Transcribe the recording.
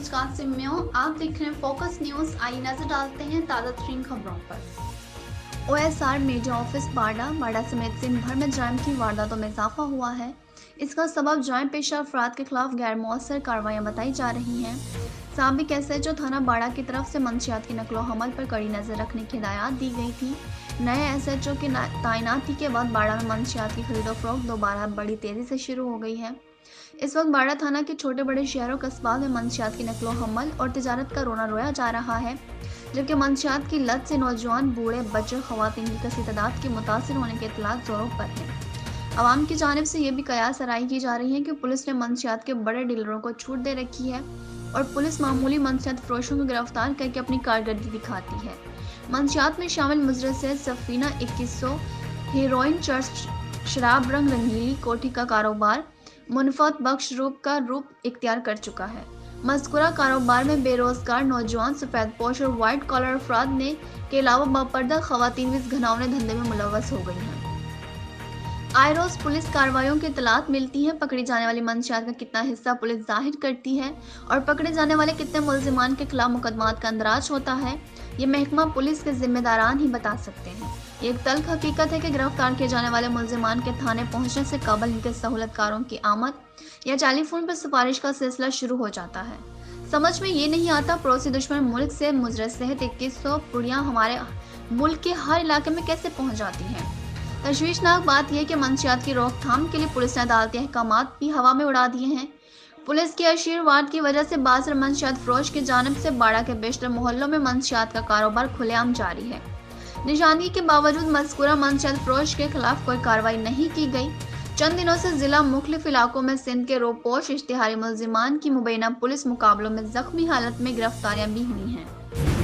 नमस्कार सिम्यो, आप देख रहे हैं फोकस न्यूज। आइए नजर डालते हैं ताजा तरीन खबरों पर। ओएसआर मीडिया ऑफिस बाड़ा समेत दिन भर में जाम की वारदातों में इजाफा हुआ है। इसका सबब जाम पेशा अफराद के खिलाफ गैर मौसर कार्रवाइयां बताई जा रही हैं। साबिक एसएचओ थाना बाड़ा की तरफ से मंशियात की नकलो हमल पर कड़ी नजर रखने की हिदायत दी गई थी। नए एसएचओ की तैनाती के बाद बाड़ा में मंशियात की खरीदो फरोख्त दोबारा बड़ी तेजी से शुरू हो गई है। इस वक्त बाड़ा थाना के छोटे बड़े शहरों कस्बा में मंशियात की नकलो हमल और तिजारत का रोना रोया जा रहा है, जबकि मंशियात की लत से नौजवान, बूढ़े, बच्चे, खवातीन की कसी तादाद के मुतासिर होने के इतलात जोरों पर है। आवाम की जानिब से ये भी कयास आराई की जा रही है कि पुलिस ने मंशियात के बड़े डीलरों को छूट दे रखी है और पुलिस मामूली मंशियात फरोशों को गिरफ्तार करके अपनी कारकर्दगी दिखाती है। मंशियात में शामिल मुजरिम से सफीना 2100 हीरोइन, चर्च, शराब, रंग रंगीली, कोठी का कारोबार मुनफत बख्श रूप का रूप इख्तियार कर चुका है। मज़कूरा कारोबार में बेरोजगार नौजवान, सफ़ेद पोश और वाइट कॉलर अफराद ने के अलावा बापर्दा खवातीन भी इस घिनौने धंधे में मुलव्वस हो गई हैं। आए रोज पुलिस कार्रवाइयों की इतलात मिलती हैं। पकड़ी जाने वाली मंशियात का कितना हिस्सा पुलिस जाहिर करती है और पकड़े जाने वाले कितने मुल्जिमान के खिलाफ मुकदमात का अंदराज होता है, ये महकमा पुलिस के जिम्मेदारान ही बता सकते हैं। ये एक तल्ख हकीकत है कि गिरफ्तार किए जाने वाले मुल्जिमान के थाने पहुंचने से कबल इनके सहूलतकारों की आमद या टेलीफोन पर सिफारिश का सिलसिला शुरू हो जाता है। समझ में ये नहीं आता पड़ोसी दुश्मन मुल्क से मुजरिम सहित 2100 पुड़ियाँ हमारे मुल्क के हर इलाके में कैसे पहुंच जाती हैं। तशवीशनाक बात यह कि मंशियात की रोकथाम के लिए पुलिस ने अदालती अहकामात भी हवा में उड़ा दिए हैं। पुलिस के आशीर्वाद की वजह से बासर मंशियात फरोश की जानिब से बाड़ा के बेशतर मोहल्लों में मंशियात का कारोबार खुलेआम जारी है। निशानगी के बावजूद मज़कूरा मंशियात फरोश के खिलाफ कोई कार्रवाई नहीं की गई। चंद दिनों से जिला मुख्तलिफ इलाकों में सिंध के रोपोश इश्तिहारी मुल्जिमान की मुबैना पुलिस मुकाबलों में जख्मी हालत में गिरफ्तारियां भी हुई हैं।